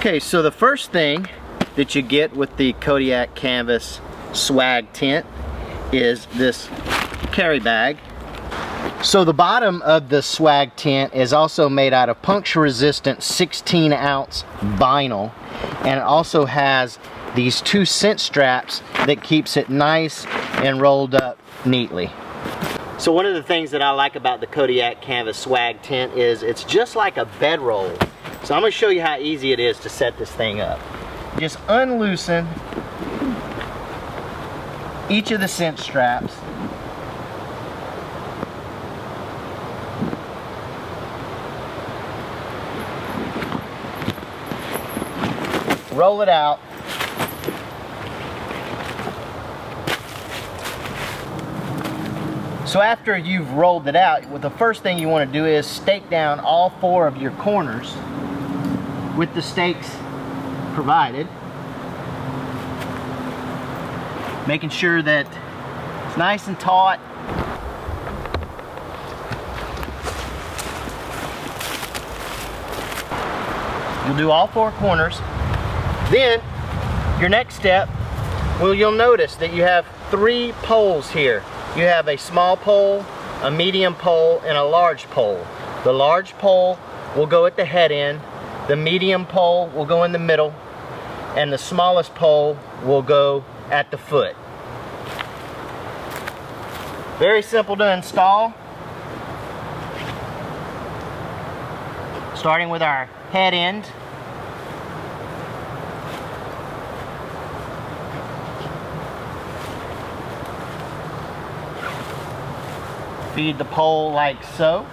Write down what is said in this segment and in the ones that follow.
Okay, so the first thing that you get with the Kodiak Canvas Swag Tent is this carry bag. So the bottom of the swag tent is also made out of puncture resistant 16-ounce vinyl, and it also has these 2 scent straps that keeps it nice and rolled up neatly. So one of the things that I like about the Kodiak Canvas Swag Tent is it's just like a bedroll. So I'm going to show you how easy it is to set this thing up. Just unloosen each of the scent straps. Roll it out. So after you've rolled it out, the first thing you want to do is stake down all 4 of your corners with the stakes provided, making sure that it's nice and taut. You'll do all 4 corners. Then your next step, well, you'll notice that you have 3 poles here. You have a small pole, a medium pole, and a large pole. The large pole will go at the head end, the medium pole will go in the middle, and the smallest pole will go at the foot. Very simple to install. Starting with our head end. Feed the pole like so.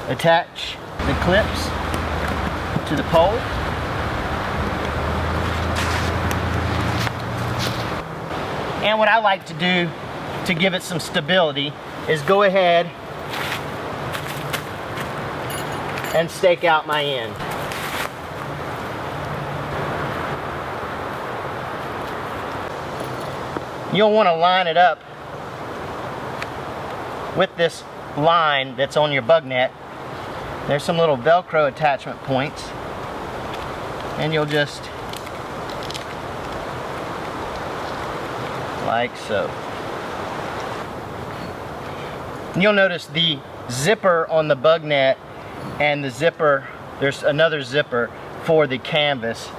Attach the clips to the pole. And what I like to do to give it some stability is go ahead and stake out my end. You'll want to line it up with this line that's on your bug net. There's some little Velcro attachment points, and you'll just like so. And you'll notice the zipper on the bug net and the zipper, there's another zipper for the canvas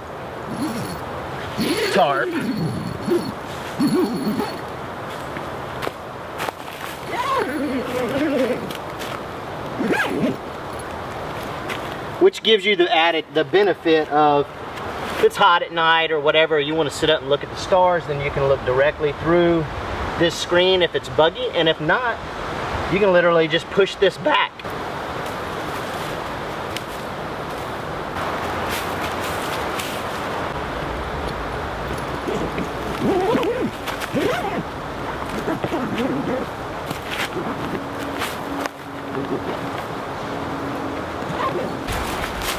tarp. Which gives you the benefit of, if it's hot at night or whatever, you want to sit up and look at the stars, then you can look directly through this screen if it's buggy, and if not, you can literally just push this back.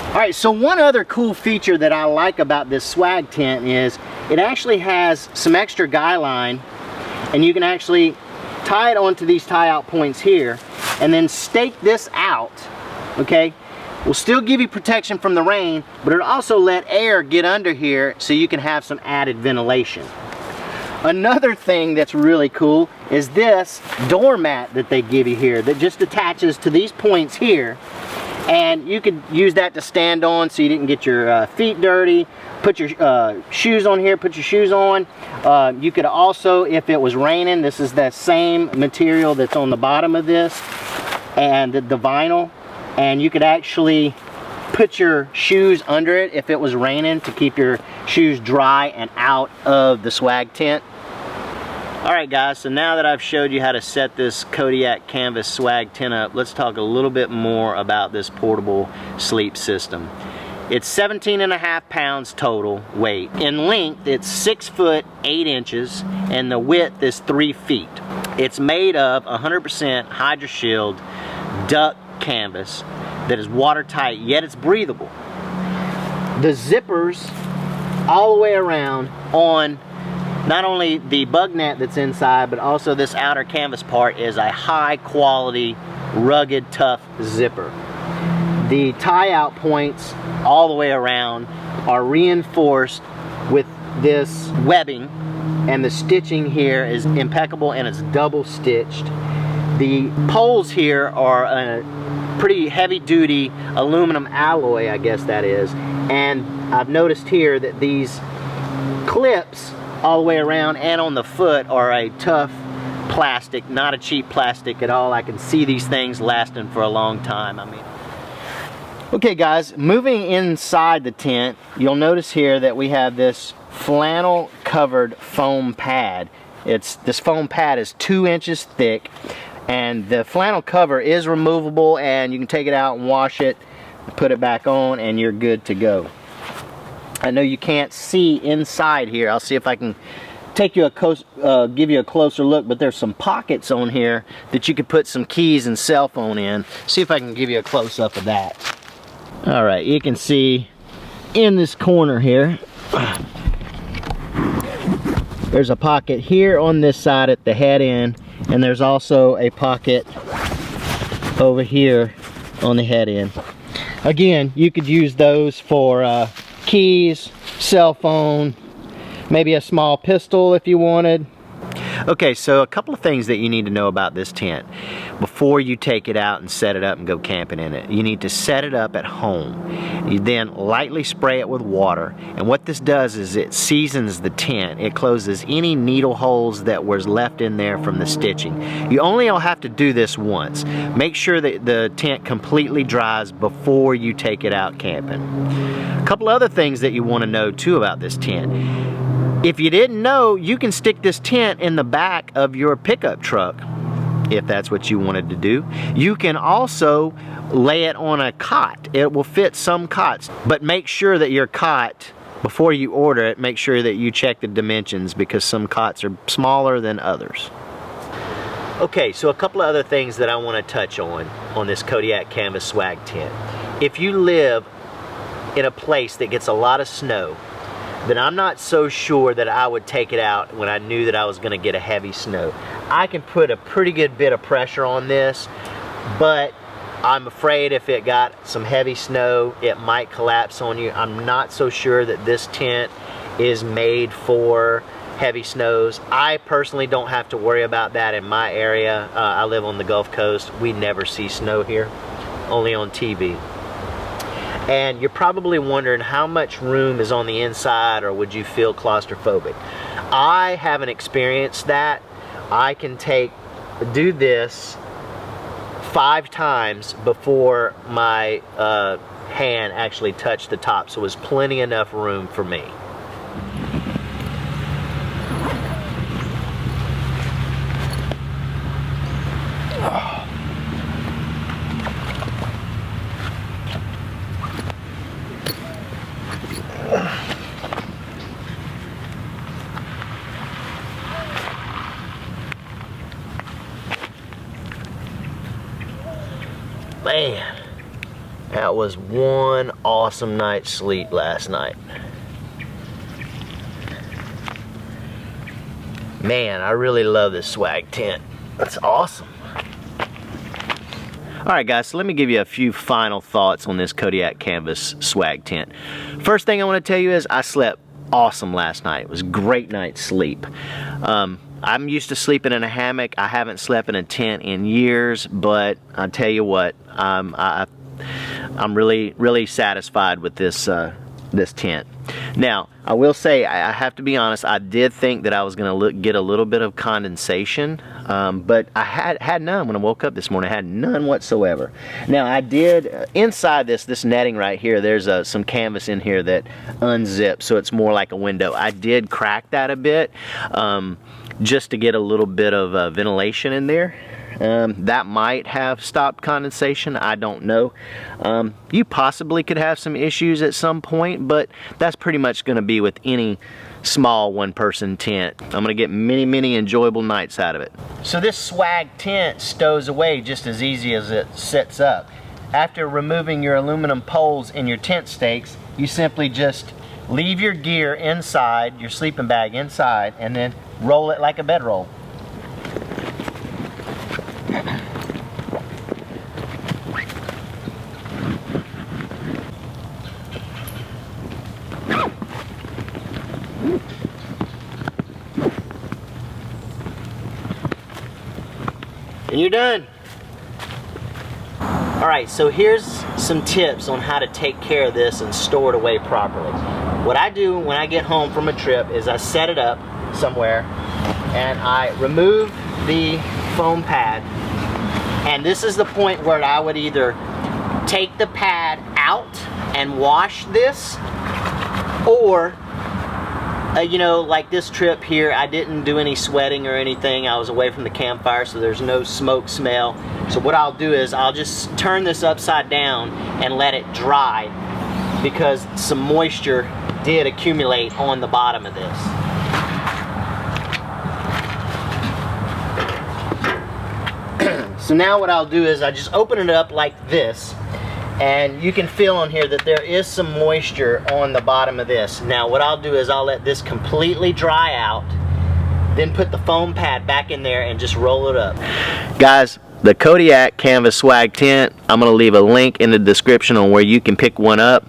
Alright, so one other cool feature that I like about this swag tent is it actually has some extra guy line, and you can actually tie it onto these tie out points here and then stake this out. Okay, will still give you protection from the rain, but it'll also let air get under here so you can have some added ventilation. Another thing that's really cool is this doormat that they give you here that just attaches to these points here. And you could use that to stand on so you didn't get your feet dirty. Put your shoes on here, put your shoes on. You could also, if it was raining, this is that same material that's on the bottom of this, and the vinyl. And you could actually put your shoes under it if it was raining to keep your shoes dry and out of the swag tent. Alright guys, so now that I've showed you how to set this Kodiak Canvas Swag Tent up, let's talk a little bit more about this portable sleep system. It's 17.5 pounds total weight. In length, it's 6 foot 8 inches, and the width is 3 feet. It's made of 100% HydroShield duck canvas. that is watertight, yet it's breathable. The zippers all the way around on not only the bug net that's inside, but also this outer canvas part is a high quality, rugged, tough zipper. The tie-out points all the way around are reinforced with this webbing, and the stitching here is impeccable and it's double stitched. The poles here are a pretty heavy-duty aluminum alloy, I guess that is, and I've noticed here that these clips all the way around and on the foot are a tough plastic, not a cheap plastic at all. I can see these things lasting for a long time. I mean, okay guys, moving inside the tent, you'll notice here that we have this flannel covered foam pad. This foam pad is 2 inches thick, and the flannel cover is removable, and you can take it out and wash it, put it back on, and you're good to go. I know you can't see inside here. I'll see if I can take you give you a closer look, but there's some pockets on here that you could put some keys and cell phone in. See if I can give you a close-up of that. All right, you can see in this corner here, there's a pocket here on this side at the head end, and there's also a pocket over here on the head end. Again, you could use those for keys, cell phone, maybe a small pistol if you wanted. Okay, so a couple of things that you need to know about this tent before you take it out and set it up and go camping in it. You need to set it up at home. You then lightly spray it with water, and what this does is it seasons the tent. It closes any needle holes that was left in there from the stitching. You only have to do this once. Make sure that the tent completely dries before you take it out camping. A couple other things that you want to know too about this tent. If you didn't know, you can stick this tent in the back of your pickup truck if that's what you wanted to do. You can also lay it on a cot. It will fit some cots, but make sure that your cot, before you order it, make sure that you check the dimensions, because some cots are smaller than others. Okay, so a couple of other things that I want to touch on this Kodiak Canvas Swag Tent. If you live in a place that gets a lot of snow, then I'm not so sure that I would take it out when I knew that I was going to get a heavy snow. I can put a pretty good bit of pressure on this, but I'm afraid if it got some heavy snow, it might collapse on you. I'm not so sure that this tent is made for heavy snows. I personally don't have to worry about that in my area. I live on the Gulf Coast. We never see snow here, only on TV. And you're probably wondering how much room is on the inside, or would you feel claustrophobic? I haven't experienced that. I can do this 5 times before my hand actually touched the top, so it was plenty enough room for me. Man, that was one awesome night's sleep last night. Man, I really love this swag tent. That's awesome. Alright guys, so let me give you a few final thoughts on this Kodiak Canvas Swag Tent. First thing I want to tell you is I slept awesome last night. It was a great night's sleep. I'm used to sleeping in a hammock. I haven't slept in a tent in years, but I tell you what, I'm really satisfied with this this tent. Now, I will say, I have to be honest, I did think that I was going to get a little bit of condensation, but I had none when I woke up this morning. I had none whatsoever. Now, I did, inside this netting right here, there's some canvas in here that unzips, so it's more like a window. I did crack that a bit, just to get a little bit of ventilation in there. That might have stopped condensation, I don't know. You possibly could have some issues at some point, but that's pretty much going to be with any small one-person tent. I'm going to get many enjoyable nights out of it. So this swag tent stows away just as easy as it sets up. after removing your aluminum poles in your tent stakes, you simply just leave your gear inside, your sleeping bag inside, and then roll it like a bedroll. And you're done. Alright, so here's some tips on how to take care of this and store it away properly. What I do when I get home from a trip is I set it up somewhere and I remove the foam pad, and this is the point where I would either take the pad out and wash this, or you know, like this trip here, I didn't do any sweating or anything. I was away from the campfire, so there's no smoke smell. So what I'll do is I'll just turn this upside down and let it dry, because some moisture did accumulate on the bottom of this. So now what I'll do is I just open it up like this, and you can feel on here that there is some moisture on the bottom of this. Now what I'll do is I'll let this completely dry out, then put the foam pad back in there and just roll it up. Guys, the Kodiak Canvas Swag Tent, I'm going to leave a link in the description on where you can pick one up.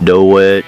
Do it.